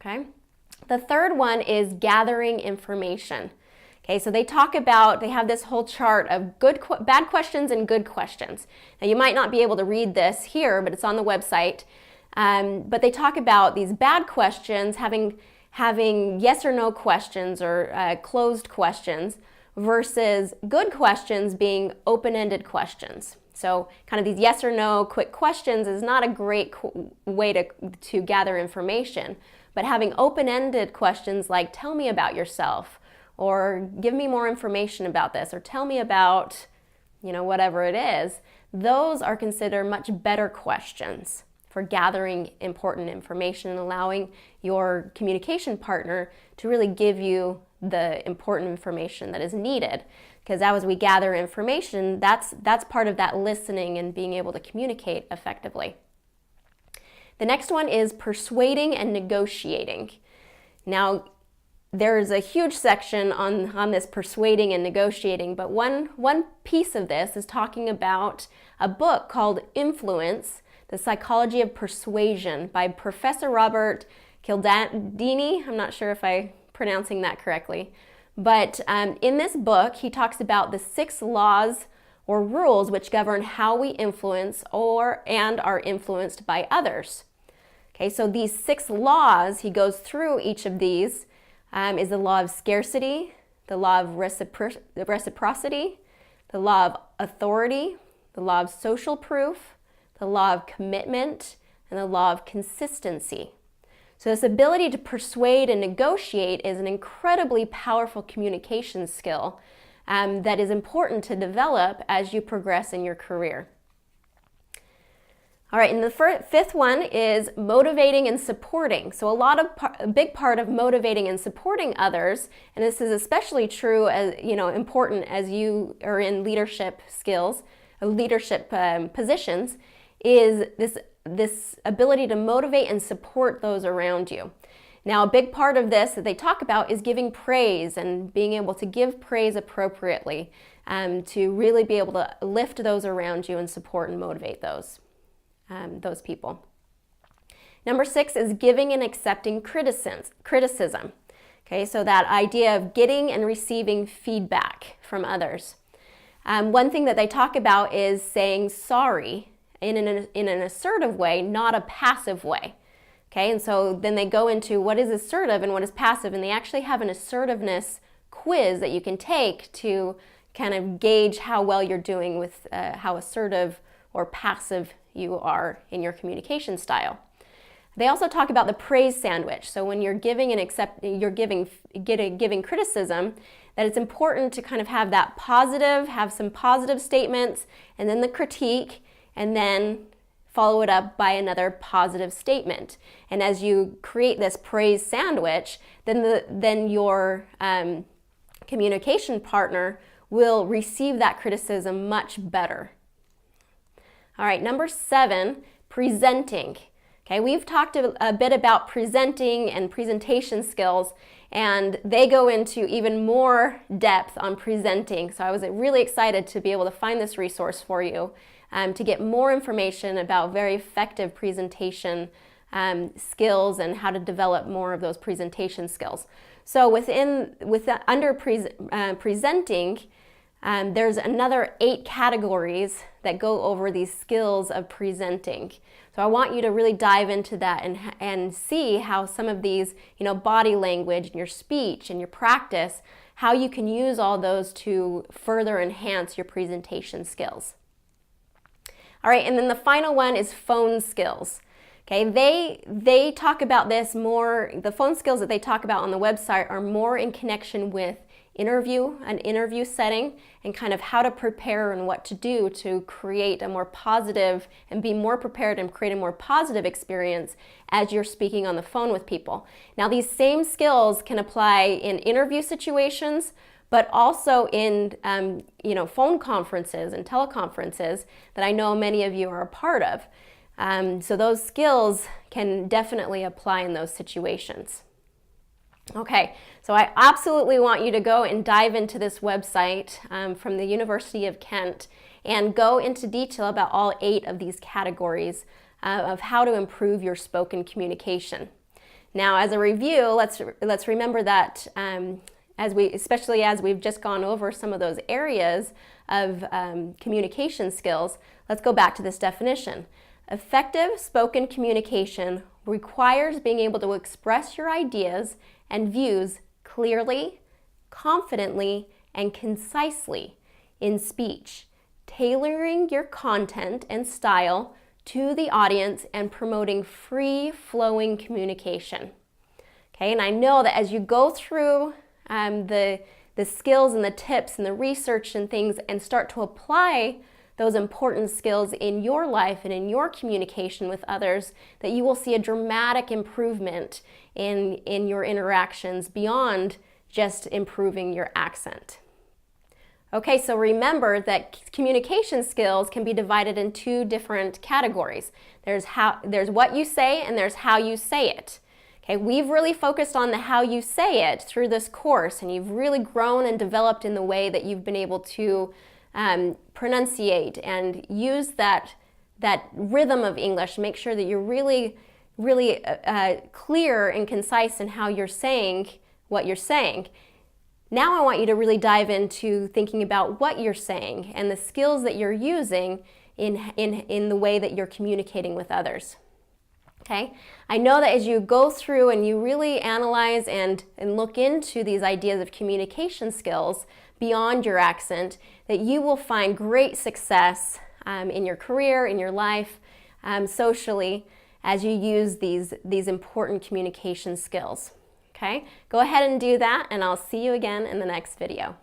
Okay. The third one is gathering information. Okay, so they have this whole chart of bad questions and good questions. Now you might not be able to read this here, but it's on the website. But they talk about these bad questions having yes or no questions or closed questions versus good questions being open-ended questions. So kind of these yes or no quick questions is not a great way to gather information, but having open-ended questions like tell me about yourself, or give me more information about this, or tell me about, whatever it is, those are considered much better questions for gathering important information and allowing your communication partner to really give you the important information that is needed. Because as we gather information, that's part of that listening and being able to communicate effectively. The next one is persuading and negotiating. Now, there's a huge section on this persuading and negotiating, but one piece of this is talking about a book called Influence, The Psychology of Persuasion by Professor Robert Cialdini. I'm not sure if I'm pronouncing that correctly. But in this book, he talks about the 6 laws or rules which govern how we influence and are influenced by others. Okay, so these 6 laws, he goes through each of these, is the law of scarcity, the law of reciprocity, the law of authority, the law of social proof, the law of commitment, and the law of consistency. So this ability to persuade and negotiate is an incredibly powerful communication skill that is important to develop as you progress in your career. All right, and the fifth one is motivating and supporting. So a big part of motivating and supporting others, and this is especially true as important as you are in leadership skills, leadership positions, is this ability to motivate and support those around you. Now, a big part of this that they talk about is giving praise and being able to give praise appropriately to really be able to lift those around you and support and motivate those people. Number 6 is giving and accepting criticism. Okay, so that idea of getting and receiving feedback from others. One thing that they talk about is saying sorry in an assertive way, not a passive way. Okay, and so then they go into what is assertive and what is passive, and they actually have an assertiveness quiz that you can take to kind of gauge how well you're doing with how assertive or passive you are in your communication style. They also talk about the praise sandwich. So when you're giving giving criticism, that it's important to kind of have some positive statements, and then the critique, and then follow it up by another positive statement. And as you create this praise sandwich, then your communication partner will receive that criticism much better. All right, number 7, presenting. Okay, we've talked a bit about presenting and presentation skills, and they go into even more depth on presenting. So I was really excited to be able to find this resource for you to get more information about very effective presentation skills and how to develop more of those presentation skills. So under presenting, there's another 8 categories that go over these skills of presenting. So I want you to really dive into that and see how some of these, body language and your speech and your practice, how you can use all those to further enhance your presentation skills. All right, and then the final one is phone skills. Okay, they talk about this more, the phone skills that they talk about on the website are more in connection with an interview setting, and kind of how to prepare and what to do to create a more positive and be more prepared and create a more positive experience as you're speaking on the phone with people. Now, these same skills can apply in interview situations, but also in phone conferences and teleconferences that I know many of you are a part of. So those skills can definitely apply in those situations. Okay, so I absolutely want you to go and dive into this website from the University of Kent and go into detail about all 8 of these categories of how to improve your spoken communication. Now, as a review, let's remember that especially as we've just gone over some of those areas of communication skills, let's go back to this definition. Effective spoken communication requires being able to express your ideas and views clearly, confidently, and concisely in speech, tailoring your content and style to the audience and promoting free-flowing communication. Okay, and I know that as you go through the skills and the tips and the research and things and start to apply those important skills in your life and in your communication with others, that you will see a dramatic improvement in your interactions beyond just improving your accent. Okay, so remember that communication skills can be divided in two different categories. There's what you say and there's how you say it. Okay, we've really focused on the how you say it through this course, and you've really grown and developed in the way that you've been able to pronunciate and use that rhythm of English. Make sure that you're really clear and concise in how you're saying what you're saying. Now I want you to really dive into thinking about what you're saying and the skills that you're using in the way that you're communicating with others. Okay? I know that as you go through and you really analyze and look into these ideas of communication skills beyond your accent, that you will find great success in your career, in your life, socially, as you use these important communication skills. Okay? Go ahead and do that, and I'll see you again in the next video.